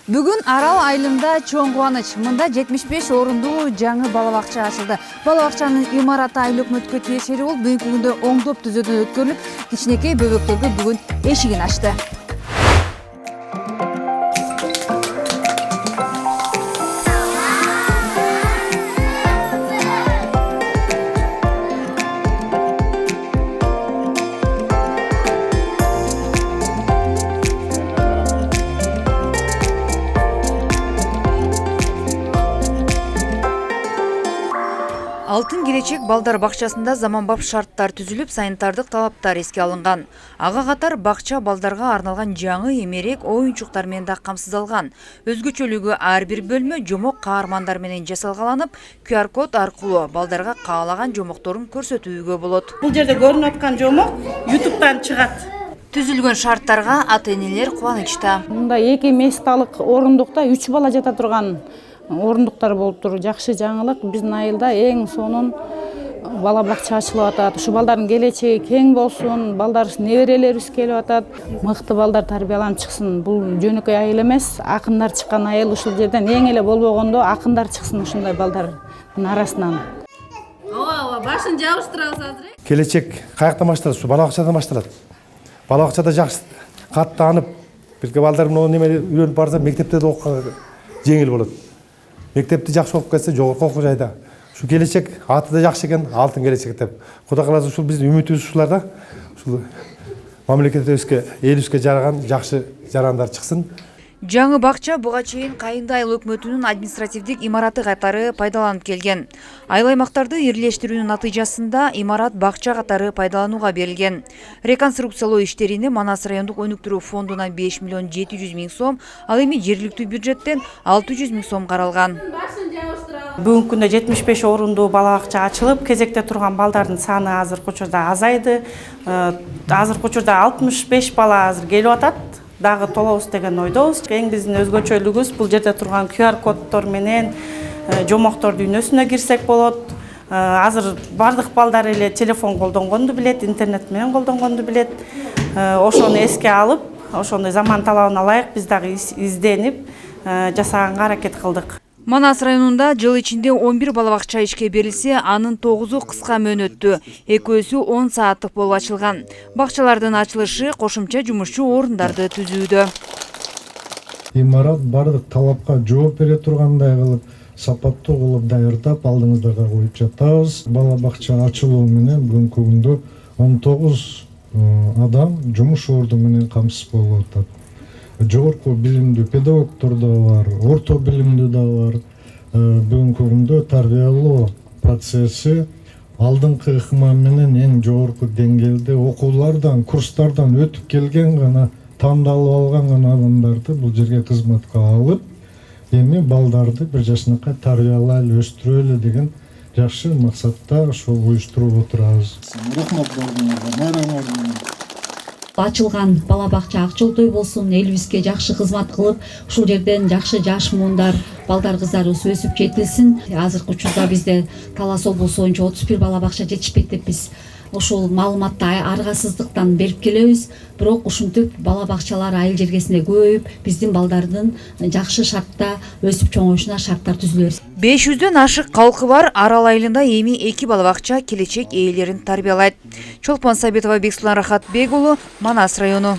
Бүгүн Арал айылында чоң кубаныч. Мында 75 орундуу жаңы бала бакча ачылды. Бала бакчанын имараты айыл өкмөткө тиешелүү болуп, бүгүнкү күндө оңдоп түзөөдөн өткөрүлүп, кичинекей бөбөктөргө бүгүн эшигин ачты. Алтын келечек балдар бакчасында заманбап шарттар түзүлүп, санитардык талаптар эске алынган. Ага катар бакча балдарга арналган жаңы эмерек оюнчуктар менен да камсыздалган. Өзгөчөлүгү ар бир бөлмө жомок каармандар менен жасалгаланып, QR код аркылуу балдарга каалаган жомокторун көрсөтүүгө болот. Бул жерде көрүнүп аткан жомок YouTube'дан чыгат. Түзүлгөн шарттарга ата-энелер кубанычта. Мында 2 месталык орундукта 3 бала жата турган орундуктар болуп тур. Жакшы жаңылык. Биздин айылда эң сонун бала бакча ачылып атат. Ушу балдардын келечеги кең болсун, балдар неберелерибиз келип атат. Мыкты балдар тарбияланып чыксын. Бул жөнөкөй айыл эмес, акындар чыккан айыл. Ушул жерден эң эле болбогондо акындар чыксын ушундай балдардын арасынан. Ооба, башын жабыштырабыз азыр. Келечек каяктан башталат? Ушу бала бакчадан башталат. Бала бакчада жакшы каттанып, бирге балдар муну неме үйрөнүп барса, мектепте да окуганга жеңил болот. Мектепти жакшы окуп кетсе, жогорку окуу жайда ушу келечек аты да жакшы экен, алтын келечек деп. Кудай кааласа ушул биздин үмүтүбүз ушулар да. Ушул мамлекетибизге, элибизге жараган жакшы жарандар чыксын. Жаңы бакча буга чейин Кайынды айыл өкмөтүнүн административдик имараты катары пайдаланып келген. Айыл аймактарды ирлештирүүнүн натыйжасында имарат бакча катары пайдаланууга берилген. Реконструкциялоо иштерине Манас райондук өнүктүрүү фондунан 5 миллион 700 миң сом, ал эми жергиликтүү бюджеттен 600 миң сом каралган. Бүгүнкү күндө 75 орундуу бала бакча ачылып, кезекте турган балдардын саны азыркы учурда азайды. Азыркы учурда 65 бала азыр келип атат. Дагы толобуз деген ойдобуз. Эң биздин өзгөчөлүгүбүз бул жерде турган QR коддор менен жомоктор дүйнөсүнө кирсек болот. Азыр бардык балдар эле телефон колдонгонду билет, интернет менен колдонгонду билет. Ошону эске алып, ошондой заман талабына ылайык биз дагы изденип жасаганга аракет кылдык. Манас районунда жыл ичинде 11 бала бакча ишке берилсе, анын 9-у кыска мөөнөттүү, экөөсү 10 сааттык болуп ачылган. Бакчалардын ачылышы кошумча жумушчу орундарды түзүүдө. Имарат бардык талапка жооп бере тургандай кылып, сапаттуу кылып даярдап алдыңыздарга коюп жатабыз. Бала бакча ачылуу менен бүгүнкү күндө 19 адам жумуш орду менен камсыз болуп атат. Жогорку билимдүү педагогдор да бар, орто билимдүү да бар. Бүгүнкү күндө тарбиялоо процесси алдыңкы ыкмам менен эң жогорку деңгээлде окуулардан, курстардан өтүп келген гана, тандалып алган гана адамдарды бул жерге кызматка алып, эми балдарды бир жашынакай тарбиялайлы, өстүрөлү деген жакшы максатта ошол уюштуруп отурабыз. Рахмат бардыңарга, майрамыңар. Ачылган бала бакча акчолтой болсун, элибизге жакшы кызмат кылып, ушул жерден жакшы жаш муундар, балдар кыздарыбыз өсүп жетилсин. Азыркы учурда бизде Талас облусу боюнча 31 бала бакча жетишпейт деп биз ушул маалыматты аргасыздыктан берип келебиз. Бирок ушинтип бала бакчалар айыл жергесинде көбөйүп, биздин балдардын жакшы шартта өсүп чоңоюшуна шарттар түзүлөбүз. 500дөн ашык калкы бар Арал айылында эми 2 бала бакча келечек ээлерин тарбиялайт. Чолпон Сабитова, Бексулан Рахатбек уулу, Манас району.